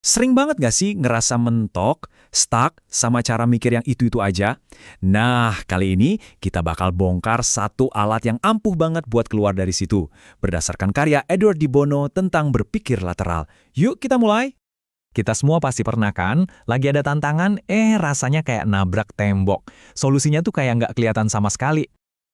Sering banget gak sih ngerasa mentok, stuck, sama cara mikir yang itu-itu aja? Nah, kali ini kita bakal bongkar satu alat yang ampuh banget buat keluar dari situ. Berdasarkan karya Edward de Bono tentang berpikir lateral. Yuk kita mulai! Kita semua pasti pernah kan, lagi ada tantangan, rasanya kayak nabrak tembok. Solusinya tuh kayak nggak kelihatan sama sekali.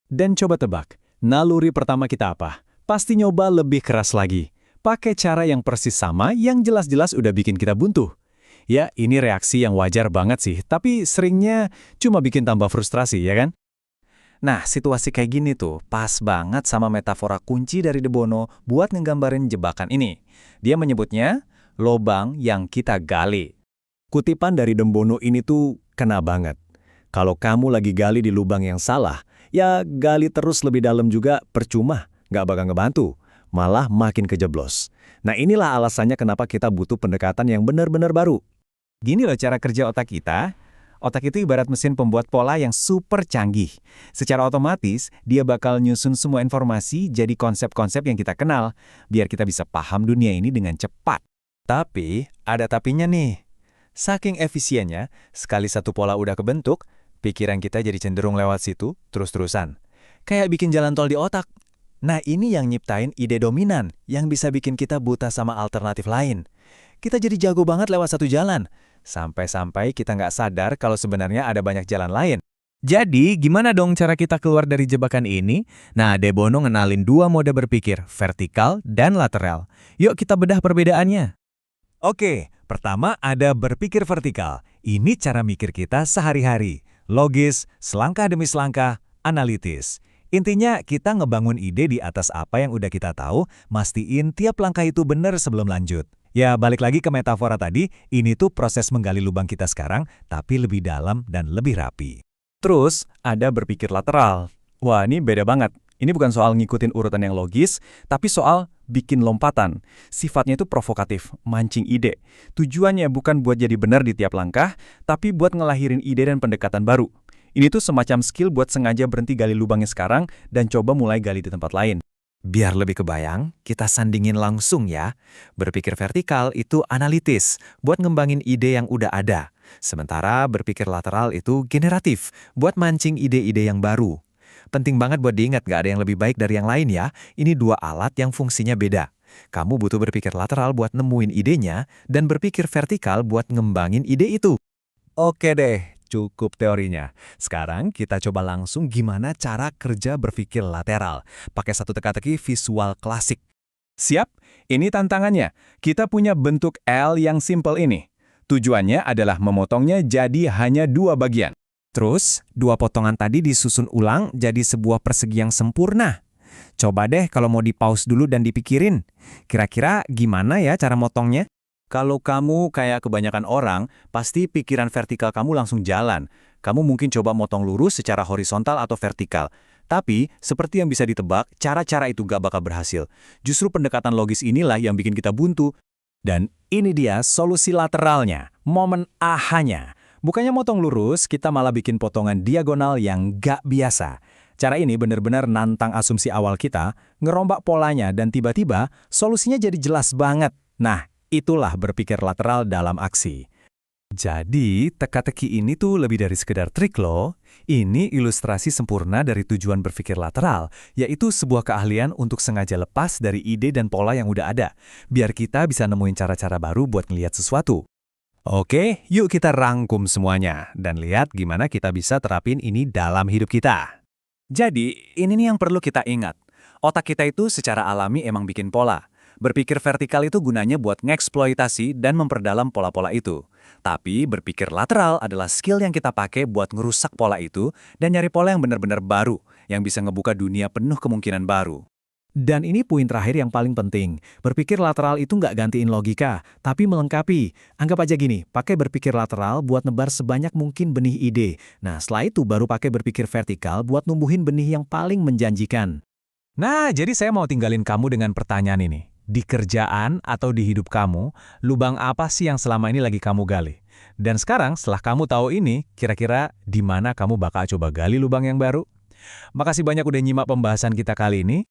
Dan coba tebak, naluri pertama kita apa? Pasti nyoba lebih keras lagi. Pakai cara yang persis sama yang jelas-jelas udah bikin kita buntu. Ya, ini reaksi yang wajar banget sih, tapi seringnya cuma bikin tambah frustrasi, ya kan? Nah, situasi kayak gini tuh pas banget sama metafora kunci dari De Bono buat ngegambarin jebakan ini. Dia menyebutnya lobang yang kita gali. Kutipan dari De Bono ini tuh kena banget. Kalau kamu lagi gali di lubang yang salah, ya gali terus lebih dalam juga percuma, nggak bakal ngebantu, malah makin kejeblos. Nah inilah alasannya kenapa kita butuh pendekatan yang benar-benar baru. Gini loh cara kerja otak kita. Otak itu ibarat mesin pembuat pola yang super canggih. Secara otomatis, dia bakal nyusun semua informasi jadi konsep-konsep yang kita kenal, biar kita bisa paham dunia ini dengan cepat. Tapi, ada tapinya nih. Saking efisiennya, sekali satu pola udah kebentuk, pikiran kita jadi cenderung lewat situ terus-terusan. Kayak bikin jalan tol di otak. Nah ini yang nyiptain ide dominan, yang bisa bikin kita buta sama alternatif lain. Kita jadi jago banget lewat satu jalan. Sampai-sampai kita nggak sadar kalau sebenarnya ada banyak jalan lain. Jadi, gimana dong cara kita keluar dari jebakan ini? Nah, De Bono ngenalin dua mode berpikir, vertikal dan lateral. Yuk kita bedah perbedaannya. Oke, pertama ada berpikir vertikal. Ini cara mikir kita sehari-hari. Logis, selangkah demi selangkah, analitis. Intinya kita ngebangun ide di atas apa yang udah kita tahu, mastiin tiap langkah itu benar sebelum lanjut. Ya, balik lagi ke metafora tadi, ini tuh proses menggali lubang kita sekarang, tapi lebih dalam dan lebih rapi. Terus, ada berpikir lateral. Wah, ini beda banget. Ini bukan soal ngikutin urutan yang logis, tapi soal bikin lompatan. Sifatnya itu provokatif, mancing ide. Tujuannya bukan buat jadi benar di tiap langkah, tapi buat ngelahirin ide dan pendekatan baru. Ini tuh semacam skill buat sengaja berhenti gali lubangnya sekarang dan coba mulai gali di tempat lain. Biar lebih kebayang, kita sandingin langsung ya. Berpikir vertikal itu analitis, buat ngembangin ide yang udah ada. Sementara berpikir lateral itu generatif, buat mancing ide-ide yang baru. Penting banget buat diingat, gak ada yang lebih baik dari yang lain ya. Ini dua alat yang fungsinya beda. Kamu butuh berpikir lateral buat nemuin idenya, dan berpikir vertikal buat ngembangin ide itu. Oke deh, cukup teorinya. Sekarang kita coba langsung gimana cara kerja berpikir lateral. Pakai satu teka-teki visual klasik. Siap? Ini tantangannya. Kita punya bentuk L yang simple ini. Tujuannya adalah memotongnya jadi hanya dua bagian. Terus, dua potongan tadi disusun ulang jadi sebuah persegi yang sempurna. Coba deh kalau mau di-pause dulu dan dipikirin. Kira-kira gimana ya cara motongnya? Kalau kamu kayak kebanyakan orang, pasti pikiran vertikal kamu langsung jalan. Kamu mungkin coba motong lurus secara horizontal atau vertikal. Tapi, seperti yang bisa ditebak, cara-cara itu gak bakal berhasil. Justru pendekatan logis inilah yang bikin kita buntu. Dan ini dia solusi lateralnya, momen ahanya. Bukannya motong lurus, kita malah bikin potongan diagonal yang gak biasa. Cara ini benar-benar nantang asumsi awal kita, ngerombak polanya dan tiba-tiba solusinya jadi jelas banget. Nah, itulah berpikir lateral dalam aksi. Jadi, teka-teki ini tuh lebih dari sekedar trik loh. Ini ilustrasi sempurna dari tujuan berpikir lateral, yaitu sebuah keahlian untuk sengaja lepas dari ide dan pola yang udah ada, biar kita bisa nemuin cara-cara baru buat ngelihat sesuatu. Oke, yuk kita rangkum semuanya dan lihat gimana kita bisa terapin ini dalam hidup kita. Jadi, ini nih yang perlu kita ingat. Otak kita itu secara alami emang bikin pola. Berpikir vertikal itu gunanya buat ngeksploitasi dan memperdalam pola-pola itu. Tapi berpikir lateral adalah skill yang kita pakai buat ngerusak pola itu dan nyari pola yang benar-benar baru, yang bisa ngebuka dunia penuh kemungkinan baru. Dan ini poin terakhir yang paling penting. Berpikir lateral itu nggak gantiin logika, tapi melengkapi. Anggap aja gini, pakai berpikir lateral buat nebar sebanyak mungkin benih ide. Nah, setelah itu baru pakai berpikir vertikal buat numbuhin benih yang paling menjanjikan. Nah, jadi saya mau tinggalin kamu dengan pertanyaan ini. Di kerjaan atau di hidup kamu, lubang apa sih yang selama ini lagi kamu gali? Dan sekarang, setelah kamu tahu ini, kira-kira di mana kamu bakal coba gali lubang yang baru? Makasih banyak udah nyimak pembahasan kita kali ini.